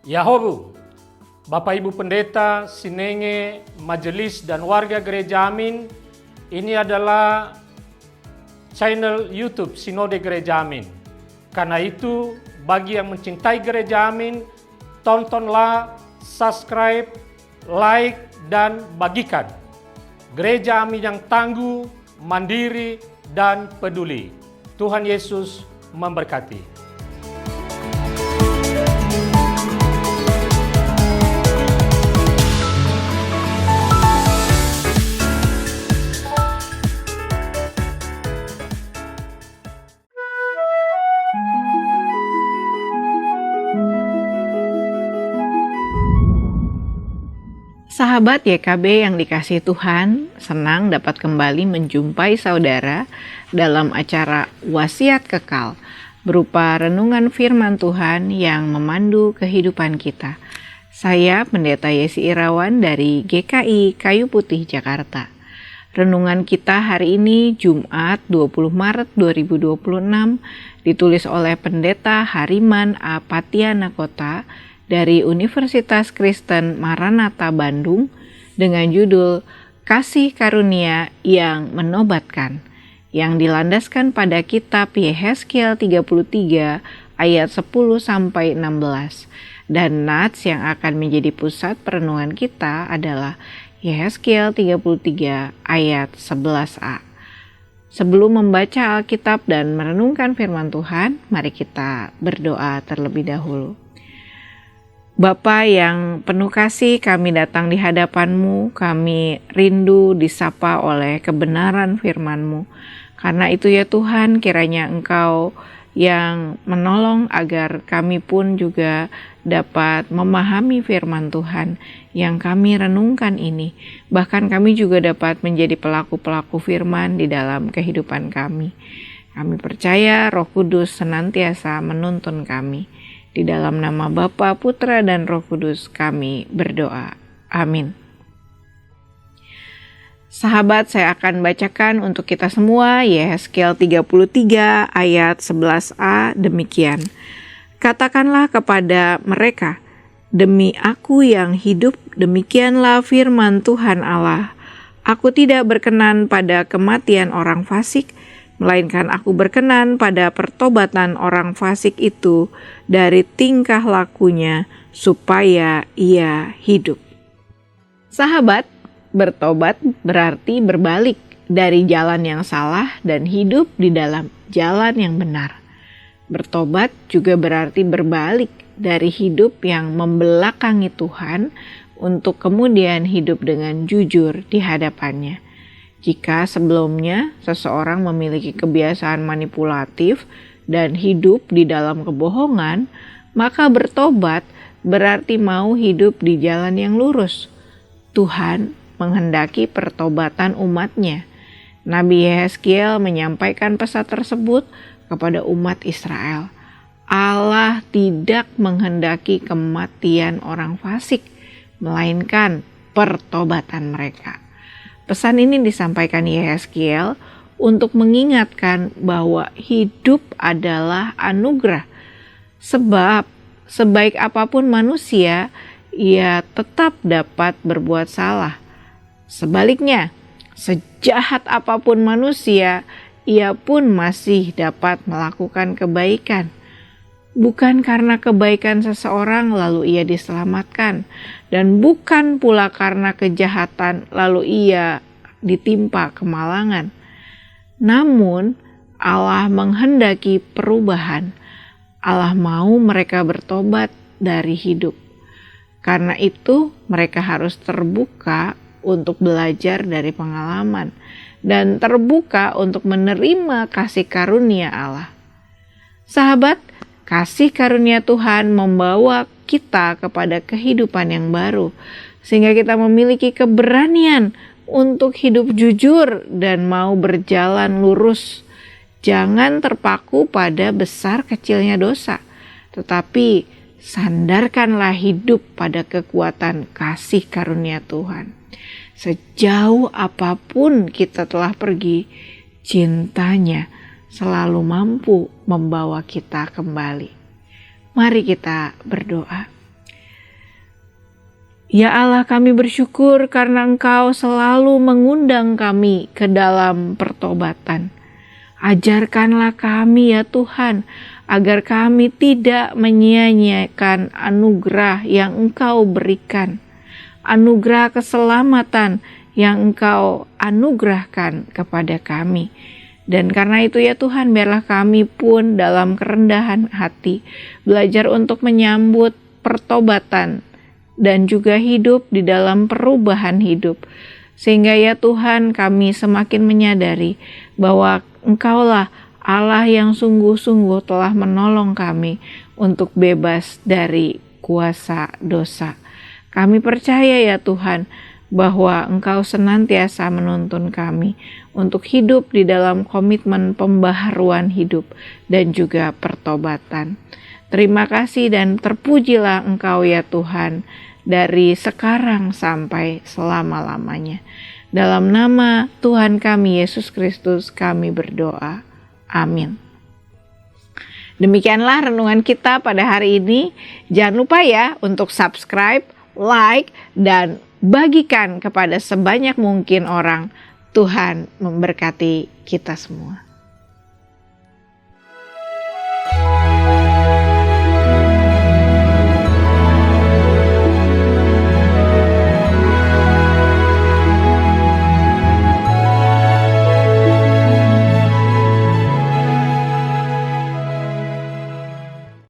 Yahobu, Bapak Ibu Pendeta, Sinenge, Majelis dan warga Gereja Amin, ini adalah channel YouTube Sinode Gereja Amin. Karena itu, bagi yang mencintai Gereja Amin, tontonlah, subscribe, like, dan bagikan. Gereja Amin yang tangguh, mandiri, dan peduli. Tuhan Yesus memberkati. Sahabat YKB yang dikasihi Tuhan, senang dapat kembali menjumpai saudara dalam acara Wasiat Kekal, berupa renungan firman Tuhan yang memandu kehidupan kita. Saya Pendeta Yesi Irawan dari GKI Kayu Putih, Jakarta. Renungan kita hari ini Jumat 20 Maret 2026 ditulis oleh Pendeta Hariman A. Patianakota dari Universitas Kristen Maranatha Bandung dengan judul Kasih Karunia yang Menobatkan, yang dilandaskan pada kitab Yehezkiel 33 ayat 10-16. Dan nats yang akan menjadi pusat perenungan kita adalah Yehezkiel 33 ayat 11a. Sebelum membaca Alkitab dan merenungkan firman Tuhan, mari kita berdoa terlebih dahulu. Bapa yang penuh kasih, kami datang di hadapan-Mu, kami rindu disapa oleh kebenaran firman-Mu. Karena itu ya Tuhan, kiranya Engkau yang menolong agar kami pun juga dapat memahami firman Tuhan yang kami renungkan ini. Bahkan kami juga dapat menjadi pelaku-pelaku firman di dalam kehidupan kami. Kami percaya Roh Kudus senantiasa menuntun kami. Di dalam nama Bapa, Putra, dan Roh Kudus kami berdoa. Amin. Sahabat, saya akan bacakan untuk kita semua Yehezkiel 33 ayat 11a demikian. Katakanlah kepada mereka, demi Aku yang hidup, demikianlah firman Tuhan Allah. Aku tidak berkenan pada kematian orang fasik, melainkan Aku berkenan pada pertobatan orang fasik itu dari tingkah lakunya supaya ia hidup. Sahabat, bertobat berarti berbalik dari jalan yang salah dan hidup di dalam jalan yang benar. Bertobat juga berarti berbalik dari hidup yang membelakangi Tuhan untuk kemudian hidup dengan jujur di hadapannya. Jika sebelumnya seseorang memiliki kebiasaan manipulatif dan hidup di dalam kebohongan, maka bertobat berarti mau hidup di jalan yang lurus. Tuhan menghendaki pertobatan umat-Nya. Nabi Yehezkiel menyampaikan pesan tersebut kepada umat Israel. Allah tidak menghendaki kematian orang fasik, melainkan pertobatan mereka. Pesan ini disampaikan Yehezkiel untuk mengingatkan bahwa hidup adalah anugerah. Sebab sebaik apapun manusia, ia tetap dapat berbuat salah. Sebaliknya, sejahat apapun manusia, ia pun masih dapat melakukan kebaikan. Bukan karena kebaikan seseorang lalu ia diselamatkan, dan bukan pula karena kejahatan lalu ia ditimpa kemalangan. Namun Allah menghendaki perubahan. Allah mau mereka bertobat dari hidup. Karena itu mereka harus terbuka untuk belajar dari pengalaman dan terbuka untuk menerima kasih karunia Allah. Sahabat, kasih karunia Tuhan membawa kita kepada kehidupan yang baru, sehingga kita memiliki keberanian untuk hidup jujur dan mau berjalan lurus. Jangan terpaku pada besar kecilnya dosa, tetapi sandarkanlah hidup pada kekuatan kasih karunia Tuhan. Sejauh apapun kita telah pergi, cintanya selalu mampu membawa kita kembali. Mari kita berdoa. Ya Allah, kami bersyukur karena Engkau selalu mengundang kami ke dalam pertobatan. Ajarkanlah kami ya Tuhan, agar kami tidak menyia-nyiakan anugerah yang Engkau berikan, anugerah keselamatan yang Engkau anugerahkan kepada kami. Dan karena itu ya Tuhan, biarlah kami pun dalam kerendahan hati belajar untuk menyambut pertobatan dan juga hidup di dalam perubahan hidup. Sehingga ya Tuhan, kami semakin menyadari bahwa Engkaulah Allah yang sungguh-sungguh telah menolong kami untuk bebas dari kuasa dosa. Kami percaya ya Tuhan, bahwa Engkau senantiasa menuntun kami untuk hidup di dalam komitmen pembaharuan hidup dan juga pertobatan. Terima kasih dan terpujilah Engkau ya Tuhan, dari sekarang sampai selama-lamanya. Dalam nama Tuhan kami Yesus Kristus kami berdoa. Amin. Demikianlah renungan kita pada hari ini. Jangan lupa ya untuk subscribe, like, dan bagikan kepada sebanyak mungkin orang. Tuhan memberkati kita semua.